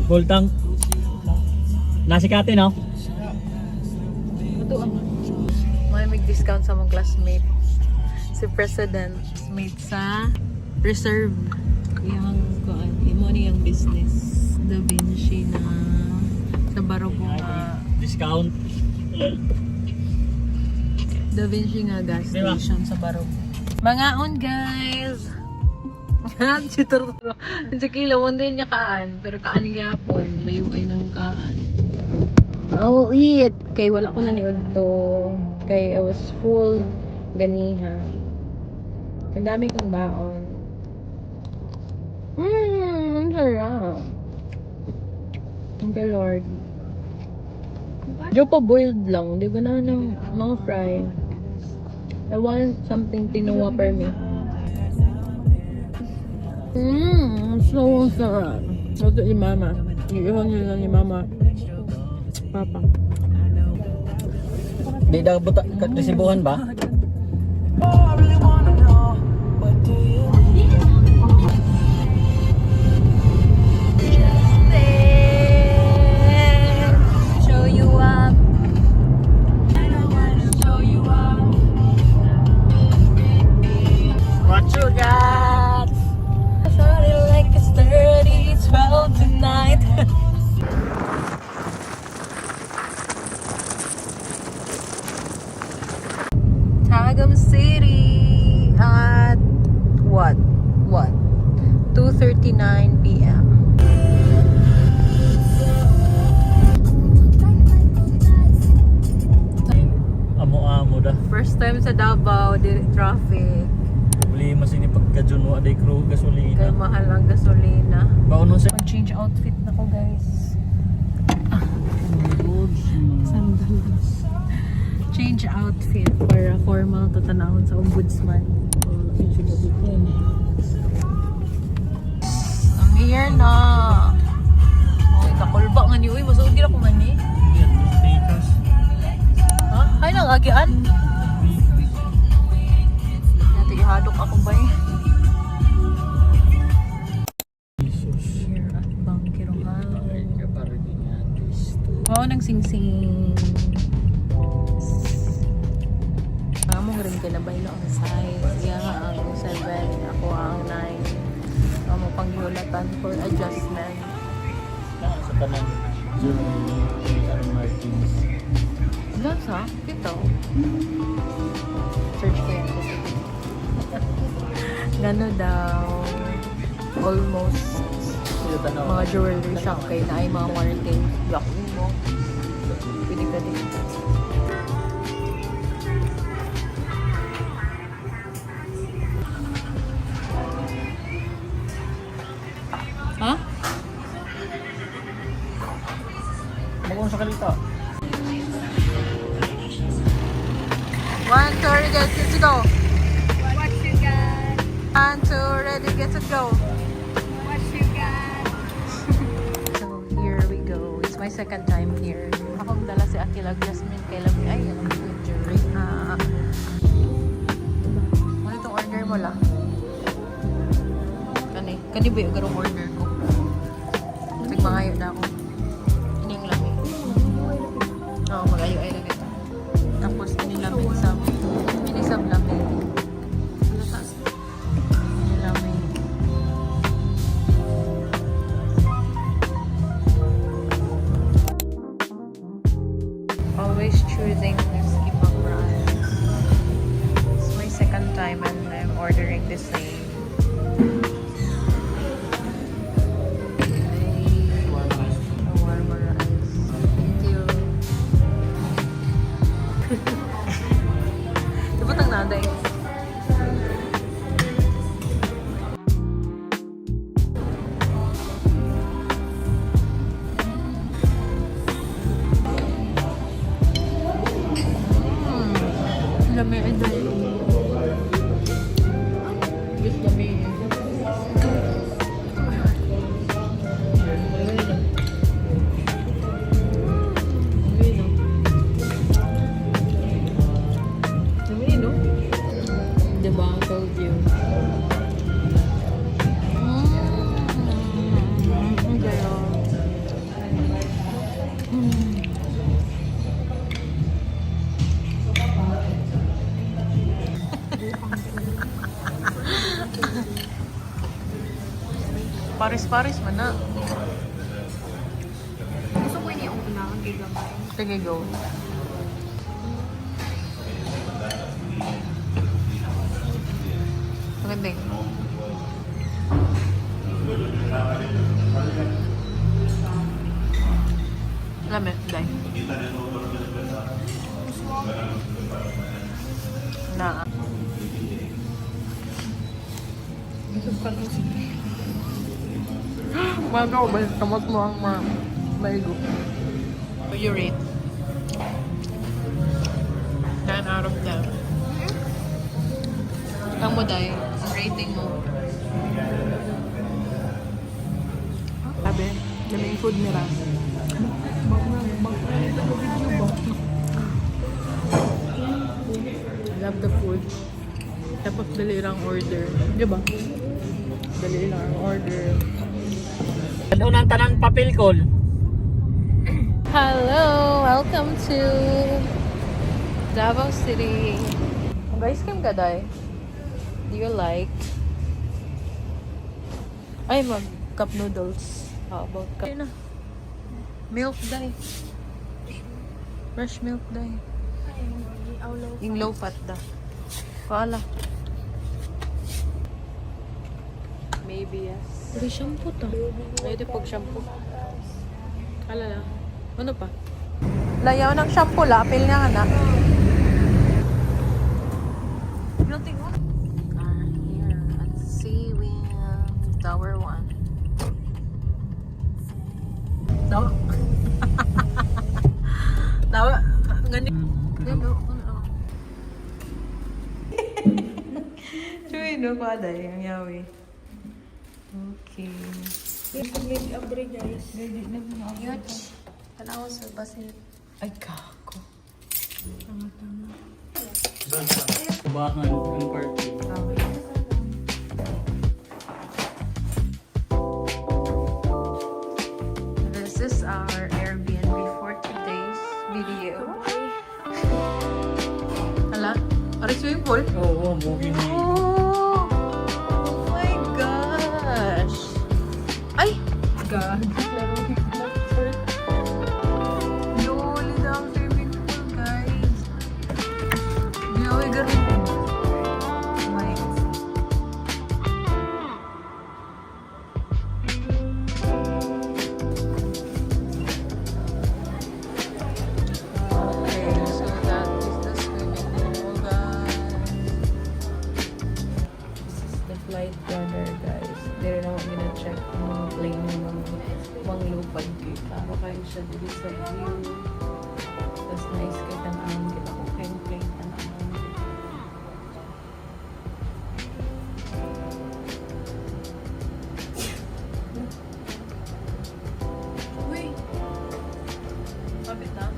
Full tank. Nasikate, no? Ito may discount sa mong classmate. Si President mate sa Reserve. Yung imo niyang business. Da Vinci na sa Baroko nga. Discount. Da Vinci nga gas station sa Baroko. Mga on guys! Sa kilawon din niya kaan. Pero kaan niya po. Mayuay ng kaan. I will eat. Kay wala ko na niod to. Kay I was full ganiha. Ang dami kong baon. Ang sarap. Thank you Lord. Diyo pa boiled lang. Di ba na ng mga fried. I want something tinoa per me. So sarap. Ito ni Mama. Iiwan nila ni Mama. Papa. Di daw buta resibuhan ba? Show you up. What you got? I thought it like it's 30-12 tonight. Tagum City at what? 2:39 p.m. Amo-amo da. First time sa Davao, di traffic. Problema sini pagka-Jun wa day crew Kaya gasolina. mahal ang gasolina. Baonon sa Mag-change outfit na ko guys. Sandals. Change outfit para formal to tanawon sa ombudsman. I'm here na. Oy, kakulba nga ni. Uy, masuod gila ko man ni. Ha? Ay, nangagian? Dati ihadok ako ba eh. Here at Bangkirohan. Oo, nang sing-sing. Among rin kinabaylo ang size. Iya nga ang 7. Ako ang 9. Amo pang yulatan for adjustment. Sa tanan Jun Martins. Ilan sa? Ito. Search ko yan. Gano daw. Almost. Mga jewelry shop kayo na ay mga Martin. Yakin mo. Pwede ka din. Ha? Magkano sa kalita? 1, 2, ready, get to go. What you got? 1, 2, ready, get to go. What you got? So here we go. It's my second time here. Akong dala si Akila Jasmine kay Lami. Ay, alam ko yung jewelry. Ano itong order mo lang? Kani ba yung garong order ko? Nagmangayo na ako. Ini yung Lami. Oo, mag-ayo ay lang ito. Tapos ini Lami isang. Ini isang Lami. Ano ta? Ini Lami. Always choosing Skipang brand. It's my second time and I'm ordering the same. Paris man na. Gusto ko ini yung unahan kay Gabay. Sige, go. Maganda yun. Lamig, day. Na. Magaw ba? Kamot mo ang maigo. So you rate? 10 out of 10. Ang mo, day? Ang rating mo? Sabi, lamang food nila. I love the food. Tapos dali lang order. Di ba? Dali lang order. Ano nang tanan papel call? Hello! Welcome to Davao City. Guys, kam ka, day? Do you like? Ay, mag-cup noodles. How about cup? Ayun na. Milk, day. Fresh milk, day. Yung low fat, da. Paala. Maybe yes. Pwede shampoo to. Pwede pag shampoo. Alala. Ano pa? Layaw ng shampoo la. Apil nga nga na. Nothing on. Here at Seawind Tower 1. No? Tawa? Ganito. Ganito. Chuy, no pa dahil. Ang yawi. Okay. Ready abre guys. Ready na mo. Yuch. Kailangan sa basil. Ay, kako. Tama-tama. Kubakan ang party. This is our Airbnb for today's video. Hala? Are swimming pool? Oo, movie ni. Oh my gosh! Ay! God. Loli na ang swimming pool, guys. Ginawa garin. My. Okay, so that is the swimming pool, guys. This is the flight planner, guys. Dire na ako gina-check yung plane ng mga lupad kita. Makain siya dito sa view. Tapos nice kay tanawin kita kung kayo plane tanawin. Uy! Kapit na.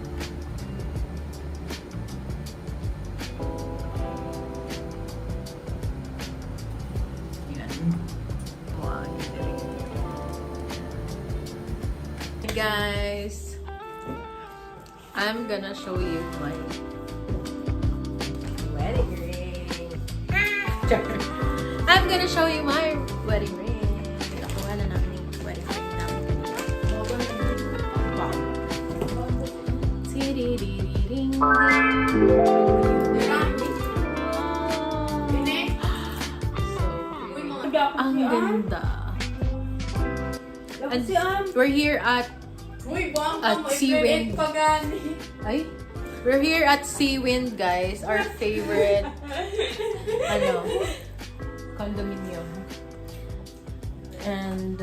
Wow, hey guys, I'm gonna show you my wedding ring. I'm gonna show you my wedding ring. Nakuha na namin yung wedding ring namin kanina. Wow. Tiri-ri-ri-ring-ding. Ang ganda. And we're here at Seawind. Ay, we're here at Seawind, guys. Our favorite condominium. And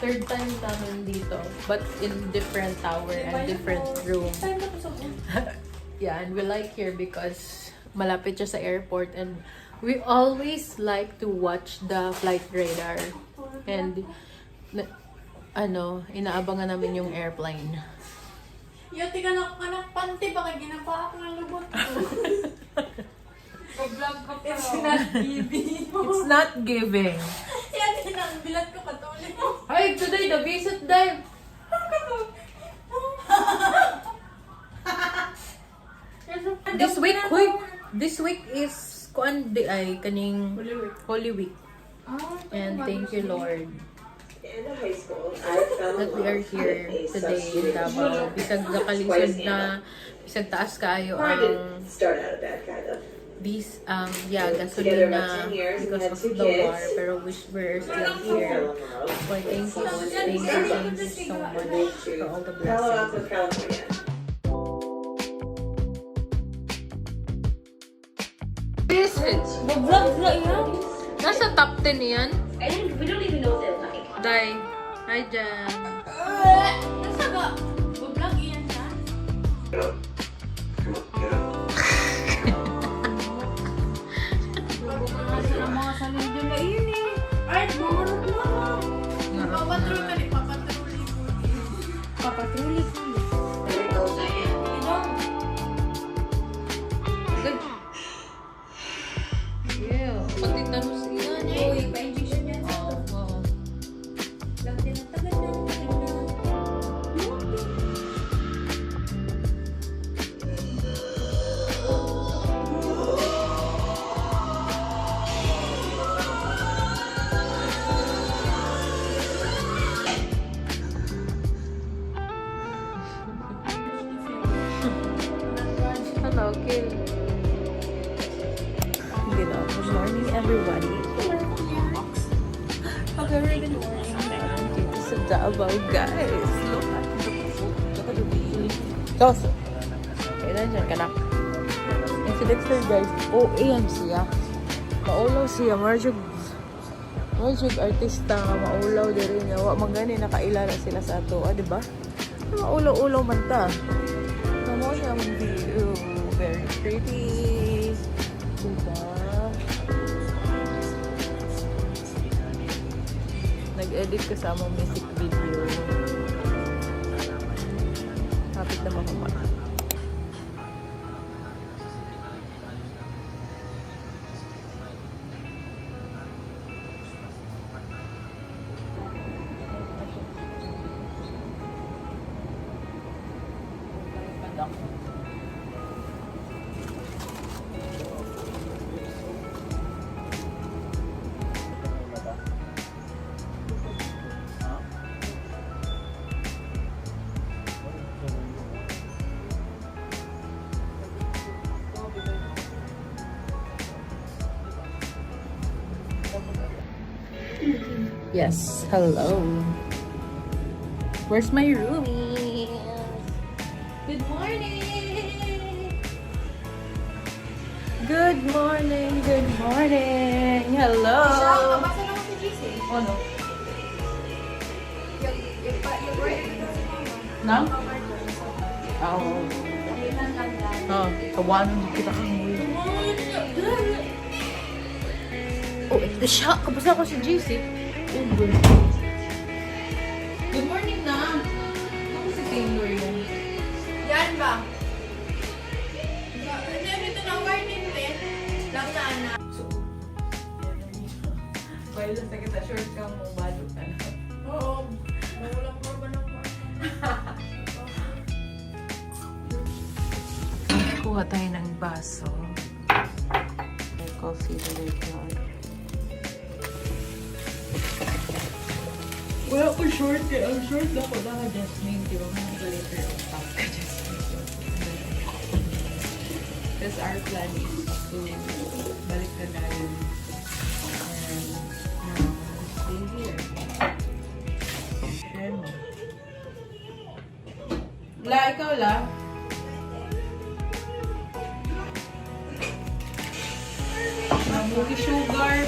third time namin dito, but in different tower and different room. Yeah, and we like here because malapit siya sa airport and we always like to watch the flight radar. And inaabangan namin yung airplane. Yati ka anak panty, baka ginapa ako ng lubot ko. Pag-vlog ko pero. It's not giving. It's not giving. Yati na, bilat ko patuloy mo. Ay, today the visit day. This week is kuan di ay kaning Holy Week. And thank you, Lord. that we are here today in Davao. Bisag nakalisod na, bisag taas kayo ang gasolina because of the war, pero we're still here. So thank you so much for all the blessings. This is Vlog na yan. nasa top 10 yan. We don't even know what they're like. Day, hi Jan. Nasa ba? Vlog yan siya? Mga salidyo na yun eh. Ay, bumarot na. Papatrol ka rin, papatroli ko. Papatroli ko. Good. Yeah, pati tanong siya niya. Uy, pa-injection yan sa to. Oo. Lang din ang tagal na. Hello, Kil. Good morning, everybody. Good morning. Dito sa Davao, guys. Look at the view. Dos. Kailan dyan ka na? Yung si Dexter, guys. Oh, ayan siya. Maulaw siya. Marjog artista nga. Maulaw din rin niya. Magani nakailala sila sa ato. Ah, diba? Maulaw-ulaw man ta. Tamo niya ang view. Very pretty. Diba? Nag-edit kasama music video. Kapit na mahuma. Yes, hello. Where's my roomie? Good morning. Good morning. Good morning. Hello. Basta lang si GC. Ano? Yung break na si Mama. Nang? Oo. Ayun lang lang. Oh, kawanan kita kang uwi. Oh, ito siya. Kapasa ko si JC. Oh, good. Good morning na. Ako si Taylor yun. Yan ba? Dito na warning din. Lang na anak. Pwede sa kita, short ka mo, balo ka na. Oo. Walang pa ba naman? Kuha tayo ng baso. May coffee delivery. Wala ko short eh. Ang short ako na Jasmine. Di ba mga delivery ang top ka Jasmine? Because our plan is to balik na tayo. And stay here. Share mo. La, ikaw la. Buki sugar.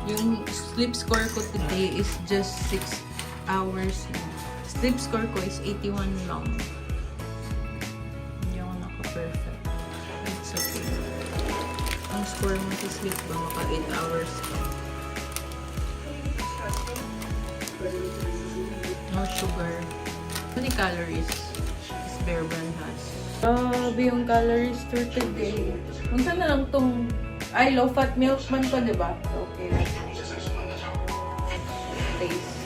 Yung sleep score ko today is just 6 hours. Sleep score ko is 81 lang. Hindi ako naka-perfect. It's okay. Ang score mo sa sleep ba? Maka 8 hours ka. No sugar. How many calories is Bear Brand has? Grabe yung calories for today. Kung saan na lang tong low fat milk man pa, diba? Okay. Taste.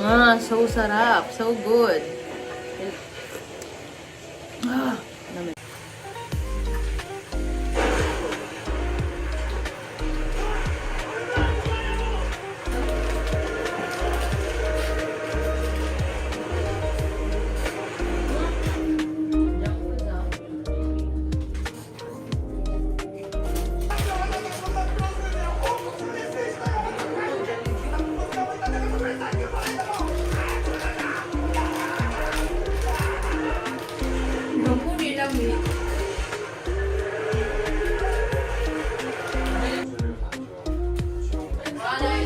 So sarap. So good. Lamig. Okay,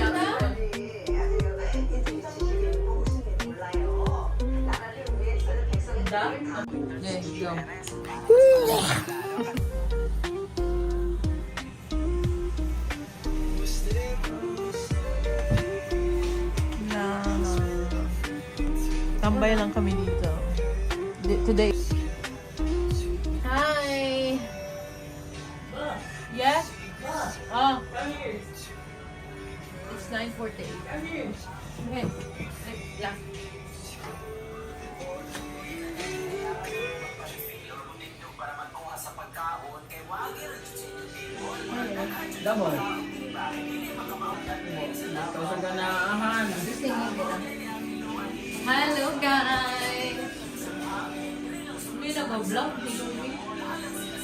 go. Tambay lang kami dito. Today. Hi! Yes? Oh. It's 9:48. Okay. Yeah. Damo. Tapos ang ganaahan. Hello guys! May nag-vlog.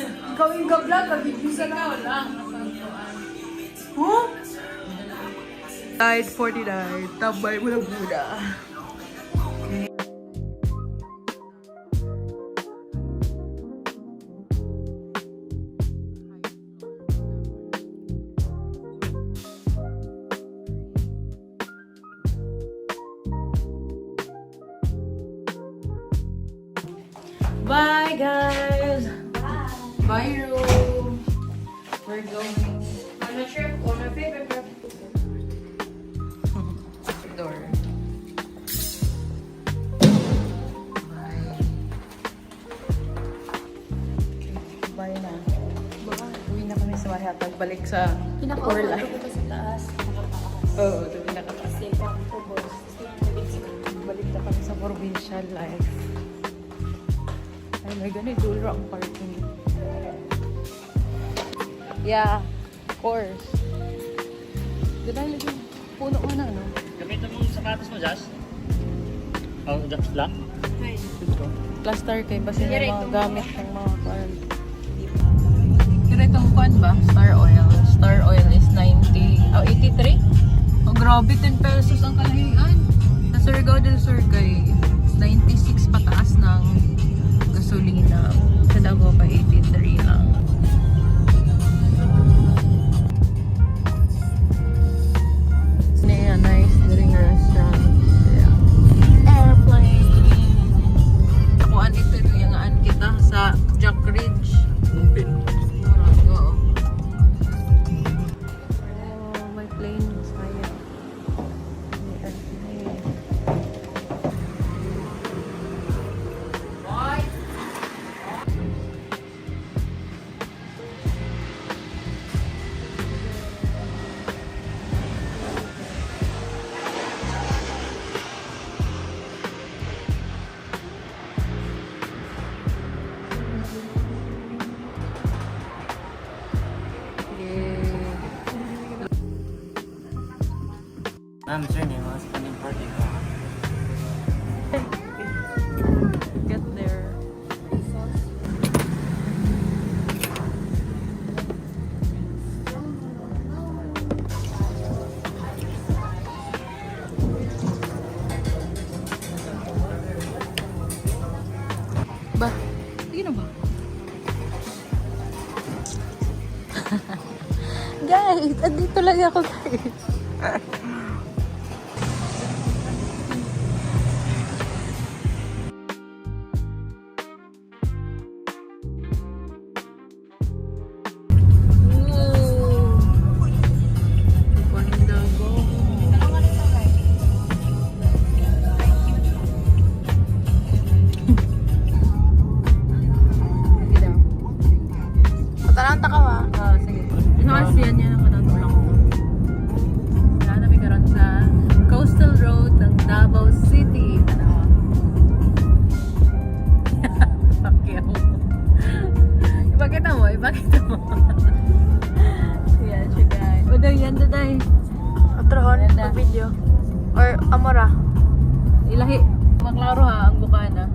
Ikaw yung gablag, kagigisa na. Ikaw lang. Huh? Died 49. Tambay mo lang muna. Bye guys! Bye room! We're going On a trip, on a favorite trip. door. Bye. Bye na. Uwi na kami sa bahay at pagbalik sa Orla. Pinaka-offer ko sa taas. Oo, doon nakataas. Kasi pang kubos. Balik na kami sa provincial life. Ay, may ganun, dulo ang parking. Yeah, of course. Diba lagi puno ka na, ano? Gamitin mo yung sapatos mo, Josh. Oh, Josh lang? Hi. Plaster kay basi na Direct mga yung gamit ng mga kuan. Pero itong kuan ba? Star Oil. Star Oil is 90. Oh, 83? Oh, grabe. 10 pesos ang kalahian. Sa Surigao del Sur kay 96 pataas ng gasolina. Sa Davao pa 83 lang. Yeah, nice during restaurant. Yeah. Airplane. Kuan ito yung aan kita sa Jack Ridge. Lupin. Oo. Oh, may plane saya. May airplane. Ma'am, sir, may mga spending party ka. Get there. Ba? Sige na ba? Guys, andito lang ako guys. Sige. Ano kasi yan ako ng tulong. Wala na may Davao City. Tanawa. Pakyaw. Ipakita mo, ipakita mo. Yan siya guys. O daw, yan daday. Atrahon, Ganda. video. Or amora. Ilahi. Maklaro ha, ang bukana.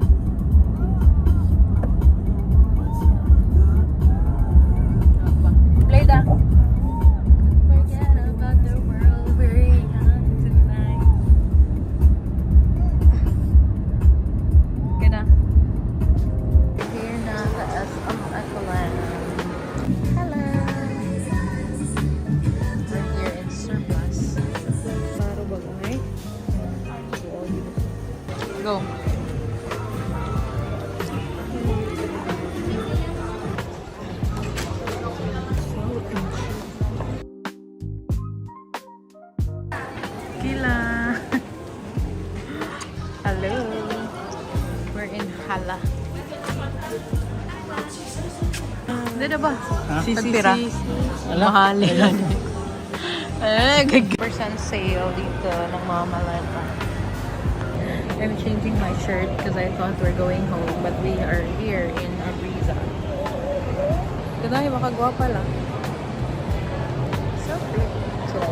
Play da. Forget about the world, we're young tonight. Kaya na. Here na sa SM Ecoland. Hello. We're here in Surplus. Maro ba kung Go. Kila. Hello. We're in Hala. Hindi na ba? Ha? Pagpira. Mahal yan. Percent sale dito ng mga maleta. I'm changing my shirt because I thought we're going home, but we are here in Abriza. Ganda, makagwapa lang. So pretty. So,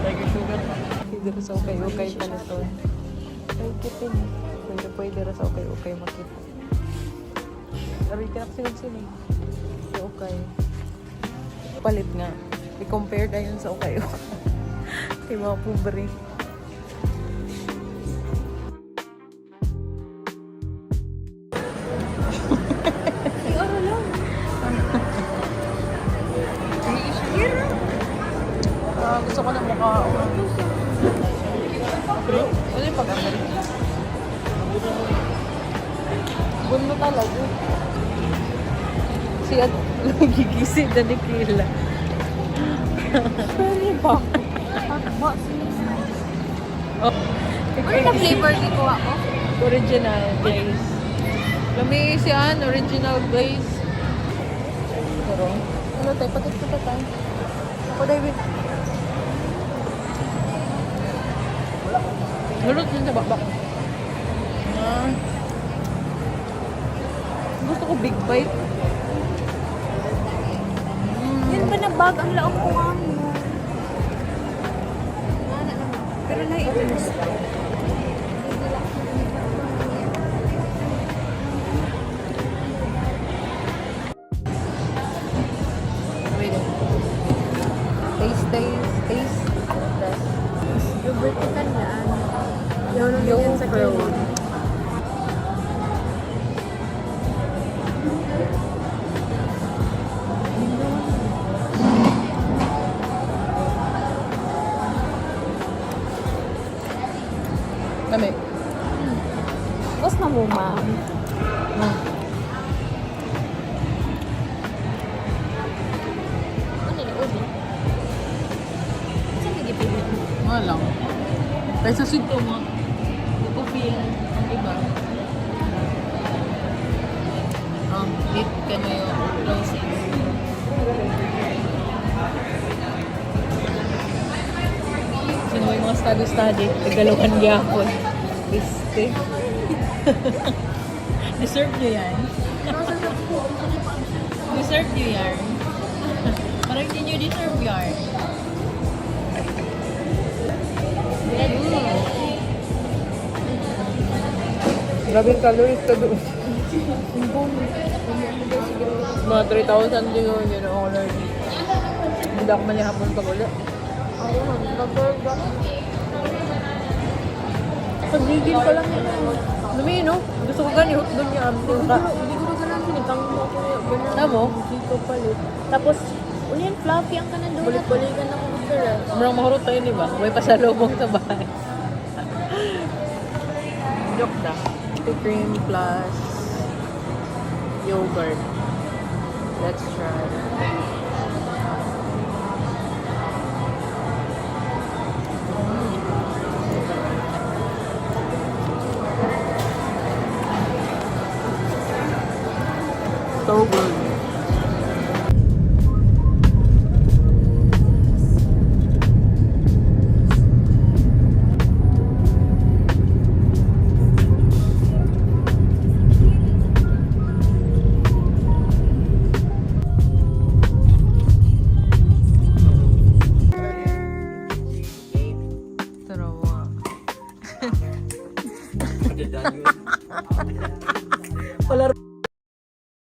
Tiger sugar pa. pwede rin sa ukay-ukay palito. Ay, kitin. Pwede rin sa ukay-ukay makita. Aray ka nakasinig-sinig. Sa ukay. Palit nga. I-compare na yun sa ukay-ukay. Kay mga pobre. Gusto ko na mukha. Ano yung pag-amari? Buno talaga. Si Ad, nagigisi na ni Kila. Pwede ba? Oh. Ano na flavor dito ako? Original glaze. Lami si Ann, original glaze. Pero, ano tayo? Patit ko pa tayo. Ako, David. Lulot yun sa baba. Gusto ko big bite. Yan ba na bag ang laong kuha mo? Pero na ito na siya. Wait. Taste. Yogurt ka na. Yun Yung sa pearl. Kami. Tapos na mo, ma'am. Ano na, ulit? Saan nagipili? Wala lang. Kaya sa sito mo, feel ang iba. Eat ka na yung closing. Sino yung mga study-study? Nagalawan gyapon. Piste. Deserve nyo yan. Deserve nyo yan. Parang hindi nyo deserve yan. Grabe yung calories ka doon. Mga 3,000 din yun ako learning. Hindi ako malihapon pag ulit. Pagigil ka lang yun. Lumi, no? Gusto ko gani, doon niya amting ka. Hindi ko na lang sinitang mo ko. Alam mo? Dito palit. Tapos, ulihan fluffy ang kanan doon. Balik-balikan ako ng sir. Marang mahurot tayo, di ba? May pasalubong sa bahay. Joke na. Cream plus yogurt. Let's try. So good.